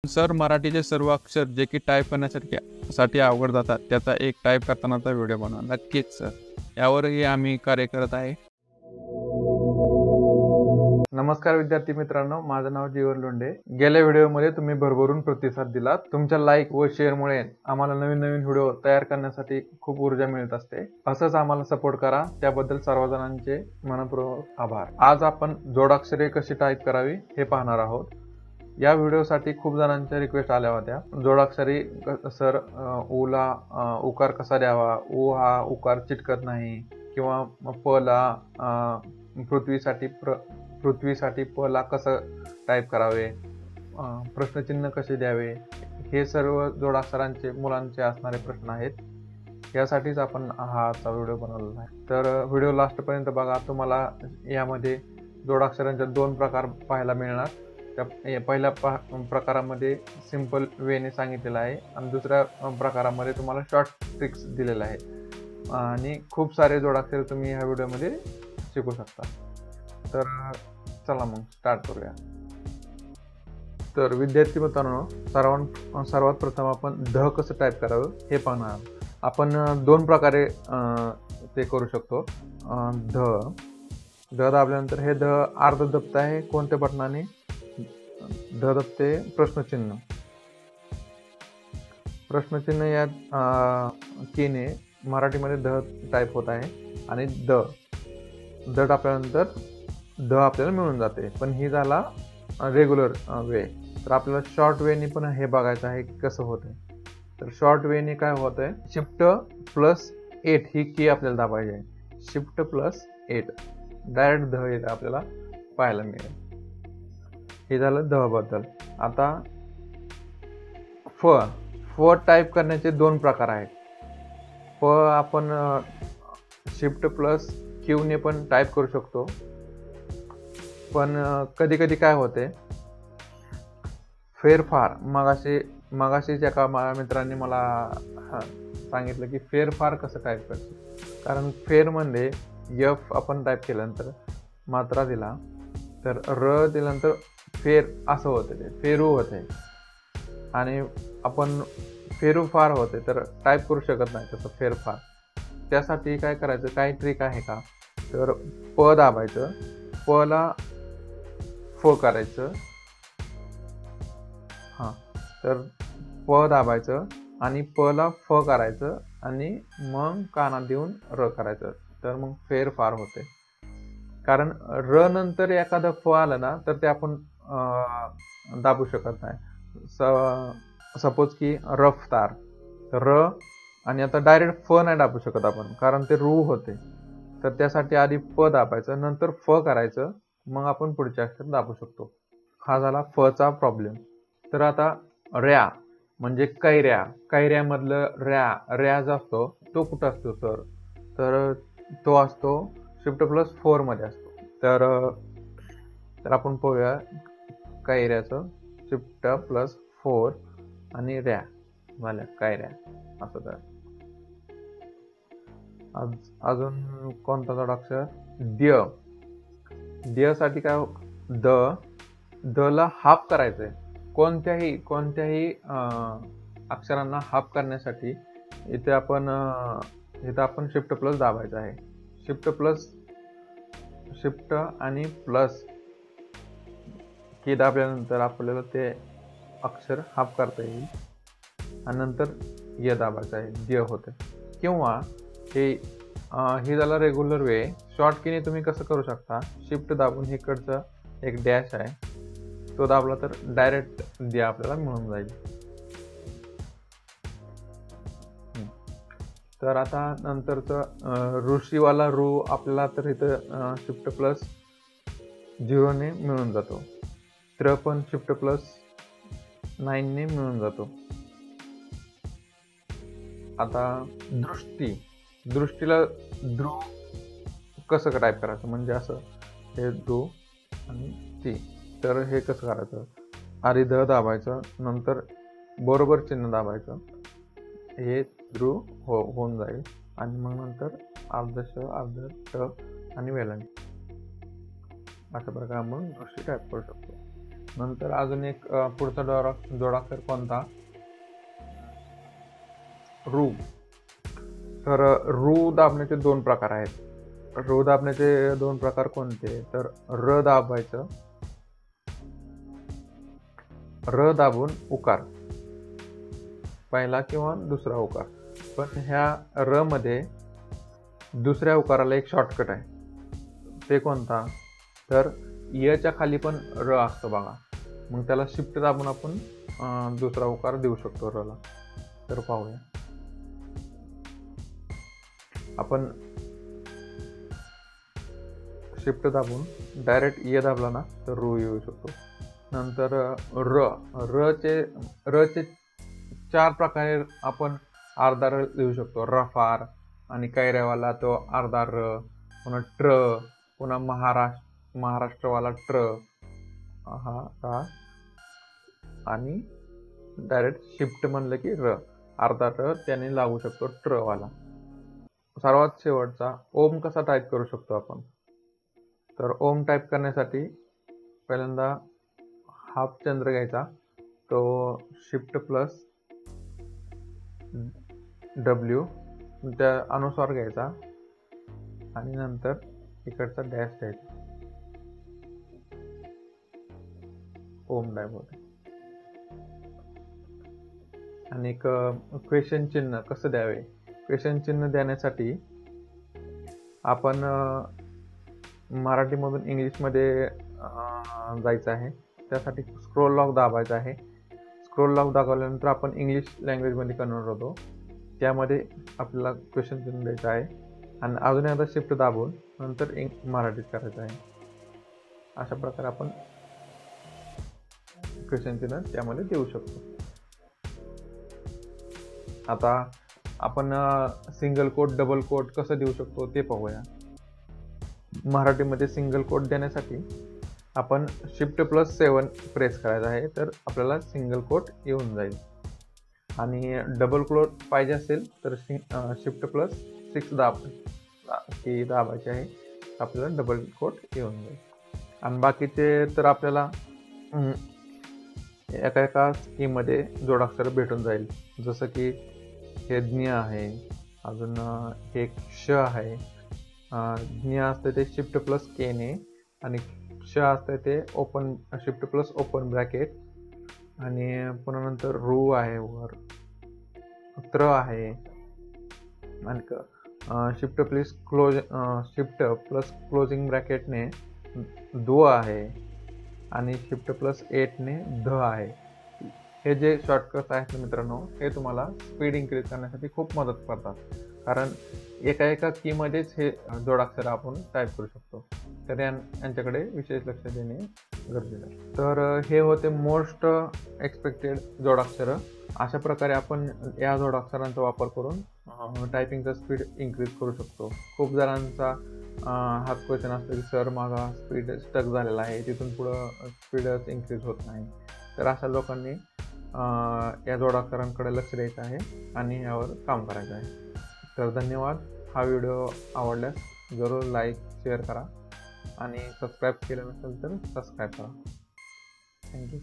Sir, मराठीचे सर्व अक्षर जे की टाईप करण्यासाठी अवघड जातात त्याचा एक टाईप करतानाचा व्हिडिओ बनवा. नक्कीच सर, यावरही आम्ही कार्य करत आहे. नमस्कार विद्यार्थी मित्रांनो, माझं नाव जीवन लोंढे. गेल्या व्हिडिओमध्ये तुम्ही भरभरून प्रतिसाद दिलात. तुमच्या लाईक व शेअरमुळे आम्हाला नवीन नवीन व्हिडिओ तयार करण्यासाठी खूप ऊर्जा मिळत असते. असंच आम्हाला सपोर्ट करा, त्याबद्दल सर्वजणांचे मनपूर्वक आभार. आज आपण जोडाक्षरे कशी टाईप करावी हे पाहणार आहोत. या व्हिडिओसाठी खूप जणांच्या रिक्वेस्ट आल्या होत्या. जोडाक्षरी सर उला उकार कसा द्यावा, उ हा उकार चिटकत नाही, किंवा प ला पृथ्वीसाठी प ला कसं टाईप करावे, प्रश्नचिन्ह कसे द्यावे, हे सर्व जोडाक्षरांचे मुलांचे असणारे प्रश्न आहेत. यासाठीच आपण हा आजचा व्हिडिओ बनवलेला आहे. तर व्हिडिओ लास्टपर्यंत बघा. तुम्हाला यामध्ये जोडाक्षरांचे 2 प्रकार पाहायला मिळणार. त्या पहिल्या प्रकारामध्ये सिंपल वेने सांगितलेलं आहे आणि दुसऱ्या प्रकारामध्ये तुम्हाला शॉर्ट ट्रिक्स दिलेलं आहे. आणि खूप सारे जोडाक्षर तुम्ही ह्या व्हिडिओमध्ये शिकू शकता. तर चला मग स्टार्ट करूया. तर विद्यार्थी मित्रांनो, सर्वात प्रथम आपण ध कसं टाईप करावं हे पाहणार. आपण 2 प्रकारे ते करू शकतो. ध दाबल्यानंतर हे ध अर्ध दबत आहे. कोणत्या बटनाने? ध दबते प्रश्नचिन्ह या कीने मराठीमध्ये ध टाईप होत आहे. आणि द टाकल्यानंतर ध आपल्याला मिळून जाते. पण ही झाला रेग्युलर वे. तर आपल्याला शॉर्ट वेने पण हे बघायचं आहे की कसं होतंय. तर शॉर्ट वेने काय होतंय, शिफ्ट प्लस 8 ही की आपल्याला दाबायची आहे. शिफ्ट प्लस 8 डायरेक्ट ध येतं आपल्याला पाहायला मिळेल. हे झालं ध बद्दल. आता फ टाईप करण्याचे 2 प्रकार आहेत. फ आपण शिफ्ट प्लस क्यू ने पण टाईप करू शकतो. पण कधी कधी काय होते, फेरफार मगाशीच एका मित्रांनी मला सांगितलं की फेरफार कसं टाईप करायचं. कारण फेरमध्ये एफ आपण टाईप केल्यानंतर मात्रा दिला तर र दिल्यानंतर फेर असं होते, ते फेरू होते. आणि आपण फेरूफार होते, तर टाईप करू शकत नाही तसं फेरफार. त्यासाठी काय करायचं, काही ट्रिक आहे का? तर प दाबायचं, प ला फ करायचं. तर प दाबायचं आणि प ला फ करायचं आणि मग काना देऊन र करायचं. तर मग फेरफार होते. कारण र नंतर एखादं फ आलं ना तर ते आपण दाबू शकत नाही. सपोज की रफ्तार, र आणि आता डायरेक्ट फ नाही दाबू शकत आपण, कारण ते रू होते. तर त्यासाठी आधी प दाबायचं, नंतर फ करायचं, मग आपण पुढचे अक्षर दाबू शकतो. हा झाला फ चा प्रॉब्लेम. तर आता रॅ म्हणजे कैऱ्यामधलं रॅ जो असतो तो कुठं असतो सर? तर तो असतो शिफ्ट प्लस 4 मध्ये असतो. तर आपण पाहूया कैऱ्याचं शिफ्ट प्लस 4 आणि रॅ झाल्या कैऱ्या असं. तर अजून कोणता जोडाक्षर? द्य साठी काय, द ला हाफ करायचंय. कोणत्याही अक्षरांना हाफ करण्यासाठी इथे आपण शिफ्ट प्लस दाबायचं आहे. शिफ्ट आणि प्लस की दाबल्यानंतर आपल्याला ते अक्षर हाफ करता येईल आणि नंतर य दाबायचं आहे, द्य होते. किंवा हे झालं रेग्युलर वे. शॉर्ट कीने तुम्ही कसं करू शकता, शिफ्ट दाबून इकडचं एक डॅश आहे तो दाबला तर डायरेक्ट द्य आपल्याला मिळून जाईल. तर आता नंतरचं ऋषीवाला रू आपल्याला तर इथं शिफ्ट प्लस 0 ने मिळून जातो. त्र पण शिफ्ट प्लस 9 ने मिळून जातो. आता दृष्टीला ध्रुव कसं टाईप करायचं, म्हणजे असं हे ध्रुव आणि ती. तर हे कसं करायचं, आधी ध दाबायचं, नंतर बरोबर चिन्ह दाबायचं, हे ध्रुव होऊन जाईल. आणि मग नंतर अर्ध श, अर्ध ट आणि वेलांटी. अशा प्रकारे आपण दृष्टी टाईप करू शकतो. नंतर अजून एक पुढचा जोडाक्षर कोणता, रू. तर रू दाबण्याचे दोन प्रकार आहेत. रू दाबण्याचे दोन प्रकार कोणते, तर र दाबायचं, र दाबून उकार, पहिला किंवा दुसरा उकार. पण ह्या र मध्ये दुसऱ्या उकाराला एक शॉर्टकट आहे. ते कोणता, तर यच्या खाली पण र असतो बघा, मग त्याला शिफ्ट दाबून आपण दुसरा उकार देऊ शकतो र ला. तर पाहूया आपण. शिफ्ट दाबून डायरेक्ट य दाबला ना तर रू येऊ शकतो. नंतर र चे 4 प्रकारे आपण अर्धा र लिहू शकतो. रफार आणि कैऱ्यावाला तो अर्धा र, पुन्हा ट्र, पुन्हा महाराष्ट्रवाला ट्र, हा का, आणि डायरेक्ट शिफ्ट म्हणलं की र, अर्धा र त्याने लागू शकतो ट्र वाला. सर्वात शेवटचा ओम कसा टाईप करू शकतो आपण, तर ओम टाईप करण्यासाठी पहिल्यांदा हाफ चंद्र घ्यायचा, तो शिफ्ट प्लस W त्या अनुसार घ्यायचा आणि नंतर इकडचा डॅश घ्यायचा. ओम टाईप होते. आणि एक क्वेश्चन चिन्ह कसं द्यावे, क्वेश्चन चिन्ह देण्यासाठी आपण मराठीमधून इंग्लिशमध्ये जायचं आहे. त्यासाठी स्क्रोल लॉक दाबायचा आहे. स्क्रोल लॉक दाबल्यानंतर आपण इंग्लिश लँग्वेजमध्ये कन्वर्ट होतो. त्यामध्ये आपल्याला क्वेश्चन चिन्ह द्यायचं आहे आणि अजून एकदा शिफ्ट दाबून नंतर मराठीत करायचं आहे. अशा प्रकारे आपण क्वेश्चन चिन्ह त्यामध्ये देऊ शकतो. आता आपण सिंगल कोट डबल कोट कसं देऊ शकतो ते पाहूया. मराठीमध्ये सिंगल कोट देण्यासाठी आपण शिफ्ट प्लस 7 प्रेस करायचा आहे, तर आपल्याला सिंगल कोट येऊन जाईल. आणि डबल कोट पाहिजे असेल तर शिफ्ट प्लस 6 दाबायचे आहे, आपल्याला डबल कोट येऊन जाईल. आणि बाकीचे तर आपल्याला एका स्कीममध्ये जोडाक्षर भेटून जाईल. जसं की हे ज्ञ आहे, अजून हे क्ष आहे. ज्ञ असते ते शिफ्ट प्लस के ने, आणि क्ष असते ते open shift plus open bracket, आणि पुन्हा नंतर रू आहे, वर त्र आहे, आणि शिफ्ट प्लस क्लोजिंग ब्रॅकेटने दो आहे, आणि शिफ्ट प्लस 8 ने ध आहे. हे जे शॉर्टकट आहेत मित्रांनो, हे तुम्हाला स्पीड इन्क्रीज करण्यासाठी खूप मदत करतात. कारण एका कीमध्येच हे जोडाक्षर आपण टाईप करू शकतो. तर यांच्याकडे विशेष लक्ष देणे गरजेचं आहे. तर हे होते मोस्ट एक्सपेक्टेड जोडाक्षर. अशा प्रकारे आपण या जोडाक्षरांचा वापर करून टायपिंगचा स्पीड इन्क्रीज करू शकतो. खूप जणांचा हाच क्वेश्चन असतो की सर माझा स्पीड स्टक झालेला आहे, तिथून पुढं स्पीडच इन्क्रीज होत नाही. तर अशा लोकांनी या जोडाक्षरांकडे लक्ष द्यायचं आहे आणि यावर काम करायचं आहे. तर धन्यवाद. हा व्हिडिओ आवडल्यास जरूर लाईक शेअर करा आणि सबस्क्राईब केलं नसेल तर सबस्क्राईब करा. थँक्यू.